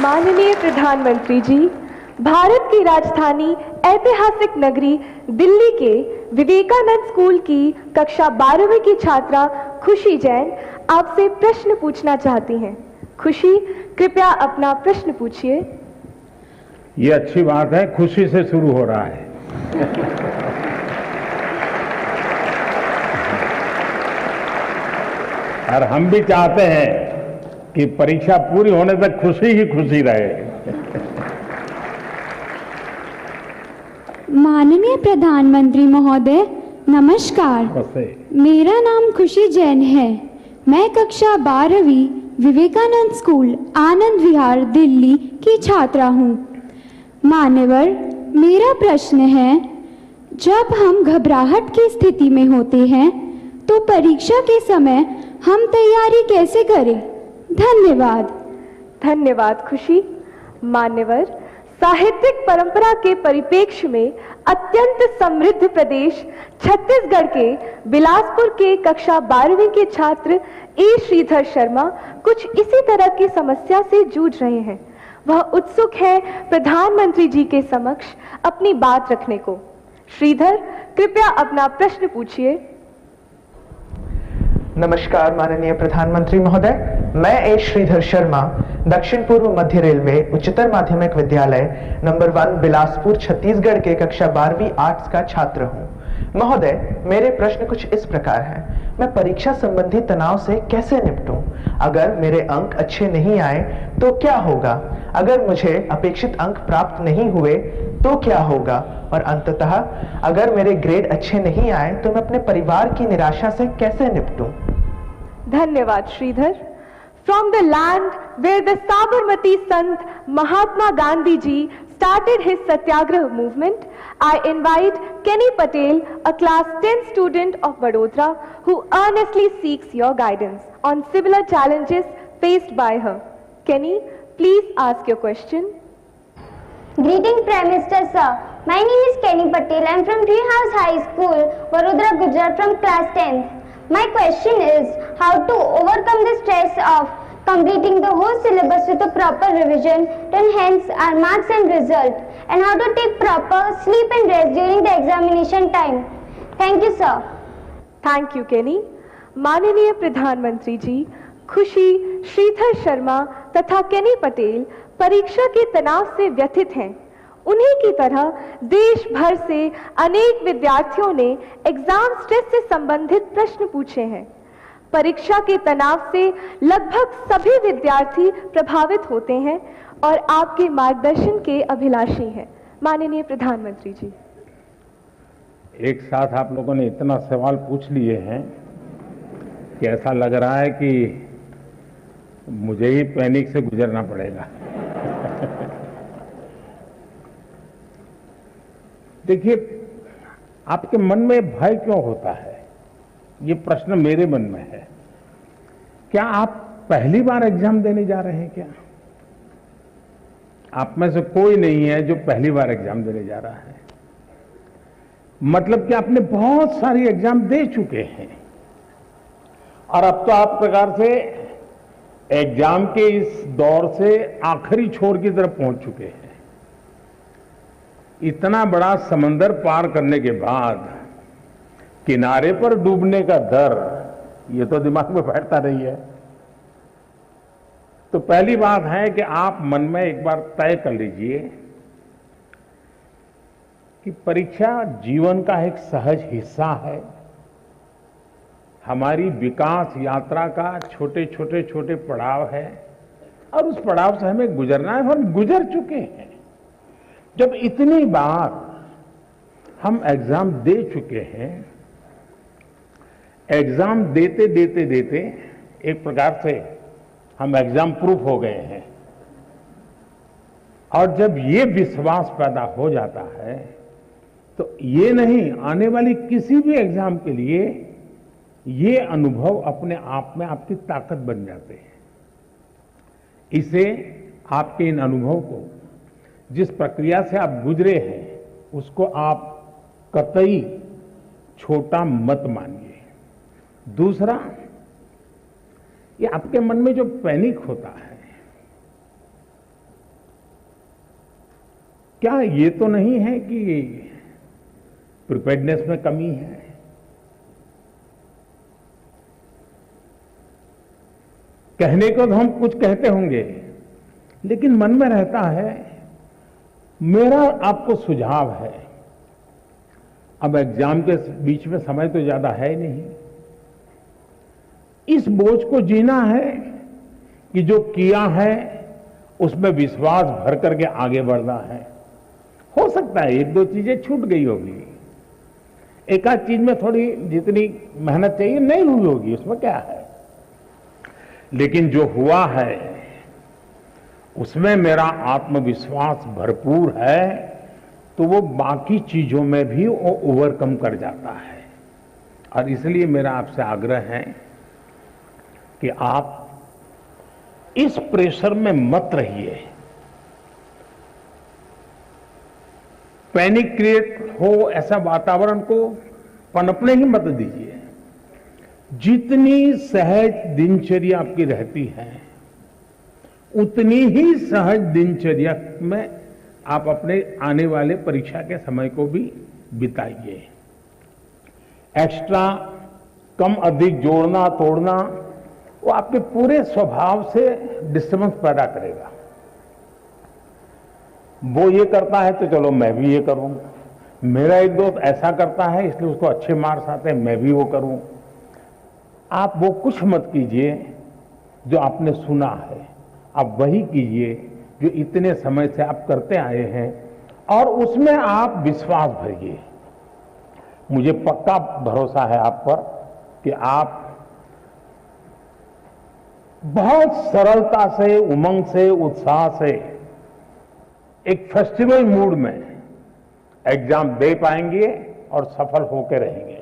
माननीय प्रधानमंत्री जी, भारत की राजधानी ऐतिहासिक नगरी दिल्ली के विवेकानंद स्कूल की कक्षा 12वीं की छात्रा खुशी जैन आपसे प्रश्न पूछना चाहती हैं। खुशी, कृपया अपना प्रश्न पूछिए। ये अच्छी बात है, खुशी से शुरू हो रहा है। और हम भी चाहते हैं कि परीक्षा पूरी होने तक खुशी ही खुशी रहे। माननीय प्रधानमंत्री महोदय, नमस्कार। मेरा नाम खुशी जैन है। मैं कक्षा 12वीं विवेकानंद स्कूल आनंद विहार दिल्ली की छात्रा हूँ। मान्यवर, मेरा प्रश्न है, जब हम घबराहट की स्थिति में होते हैं तो परीक्षा के समय हम तैयारी कैसे करें? धन्यवाद। धन्यवाद खुशी। मान्यवर, साहित्यिक परंपरा के परिप्रेक्ष्य में अत्यंत समृद्ध प्रदेश छत्तीसगढ़ के बिलासपुर के कक्षा 12वीं के छात्र ए श्रीधर शर्मा कुछ इसी तरह की समस्या से जूझ रहे हैं। वह उत्सुक है प्रधानमंत्री जी के समक्ष अपनी बात रखने को। श्रीधर, कृपया अपना प्रश्न पूछिए। नमस्कार माननीय प्रधानमंत्री महोदय, मैं ए श्रीधर शर्मा दक्षिण पूर्व मध्य रेलवे उच्चतर माध्यमिक विद्यालय नंबर 1 बिलासपुर छत्तीसगढ़ के कक्षा 12वीं आर्ट्स का छात्र हूं। महोदय, मेरे प्रश्न कुछ इस प्रकार हैं। मैं परीक्षा संबंधी तनाव से कैसे निपटूं? अगर मेरे अंक अच्छे नहीं आए तो क्या होगा? अगर मुझे अपेक्षित अंक प्राप्त नहीं हुए तो क्या होगा? और अंततः अगर मेरे ग्रेड अच्छे नहीं आए तो मैं अपने परिवार की निराशा से कैसे निपटूं? धन्यवाद Shridhar. From the land where the Sabarmati Sant Mahatma Gandhi ji started his Satyagraha movement, I invite Kenny Patel, a class 10 student of Vadodara, who earnestly seeks your guidance on similar challenges faced by her. Kenny, please ask your question. Greeting Prime Minister sir. My name is Kenny Patel. I am from Treehouse High School, Vadodara, Gujarat, from class 10th. My question is how to overcome the stress of completing the whole syllabus with a proper revision to enhance our marks and result, and how to take proper sleep and rest during the examination time. Thank you sir. Thank you Kenny. माननीय प्रधानमंत्री जी, खुशी, श्रीधर शर्मा तथा केनी पटेल परीक्षा के तनाव से व्यथित हैं। उन्हीं की तरह देश भर से अनेक विद्यार्थियों ने एग्जाम स्ट्रेस से संबंधित प्रश्न पूछे हैं। परीक्षा के तनाव से लगभग सभी विद्यार्थी प्रभावित होते हैं और आपके मार्गदर्शन के अभिलाषी हैं। माननीय प्रधानमंत्री जी, एक साथ आप लोगों ने इतना सवाल पूछ लिए हैं कि ऐसा लग रहा है कि मुझे ही पैनिक से गुजरना पड़ेगा। देखिए, आपके मन में भय क्यों होता है, ये प्रश्न मेरे मन में है। क्या आप पहली बार एग्जाम देने जा रहे हैं? क्या आप में से कोई नहीं है जो पहली बार एग्जाम देने जा रहा है? मतलब कि आपने बहुत सारी एग्जाम दे चुके हैं और अब तो आप प्रकार से एग्जाम के इस दौर से आखिरी छोर की तरफ पहुंच चुके हैं। इतना बड़ा समंदर पार करने के बाद किनारे पर डूबने का डर, ये तो दिमाग में बैठता नहीं है। तो पहली बात है कि आप मन में एक बार तय कर लीजिए कि परीक्षा जीवन का एक सहज हिस्सा है। हमारी विकास यात्रा का छोटे छोटे पड़ाव है और उस पड़ाव से हमें गुजरना है। हम गुजर चुके हैं। जब इतनी बार हम एग्जाम दे चुके हैं, एग्जाम देते देते देते एक प्रकार से हम एग्जाम प्रूफ हो गए हैं। और जब ये विश्वास पैदा हो जाता है तो ये नहीं, आने वाली किसी भी एग्जाम के लिए ये अनुभव अपने आप में आपकी ताकत बन जाते हैं। इसे, आपके इन अनुभव को, जिस प्रक्रिया से आप गुजरे हैं, उसको आप कतई छोटा मत मानिए। दूसरा, ये आपके मन में जो पैनिक होता है, क्या ये तो नहीं है कि प्रिपेयर्डनेस में कमी है? कहने को तो हम कुछ कहते होंगे, लेकिन मन में रहता है। मेरा आपको सुझाव है, अब एग्जाम के बीच में समय तो ज्यादा है नहीं, इस बोझ को जीना है कि जो किया है उसमें विश्वास भर करके आगे बढ़ना है। हो सकता है एक दो चीजें छूट गई होगी, एक आध चीज में थोड़ी जितनी मेहनत चाहिए नहीं हुई होगी, उसमें क्या है, लेकिन जो हुआ है उसमें मेरा आत्मविश्वास भरपूर है, तो वो बाकी चीजों में भी वो ओवरकम कर जाता है। और इसलिए मेरा आपसे आग्रह है कि आप इस प्रेशर में मत रहिए, पैनिक क्रिएट हो ऐसा वातावरण को पनपने ही मत दीजिए। जितनी सहज दिनचर्या आपकी रहती है, उतनी ही सहज दिनचर्या में आप अपने आने वाले परीक्षा के समय को भी बिताइए। एक्स्ट्रा कम अधिक जोड़ना तोड़ना वो आपके पूरे स्वभाव से डिस्टर्बेंस पैदा करेगा। वो ये करता है तो चलो मैं भी ये करूं, मेरा एक दोस्त ऐसा करता है इसलिए उसको अच्छे मार्क्स आते हैं, मैं भी वो करूं। आप वो कुछ मत कीजिए जो आपने सुना है, आप वही कीजिए जो इतने समय से आप करते आए हैं, और उसमें आप विश्वास भरिए। मुझे पक्का भरोसा है आप पर कि आप बहुत सरलता से, उमंग से, उत्साह से, एक फेस्टिवल मूड में एग्जाम दे पाएंगे और सफल होकर रहेंगे।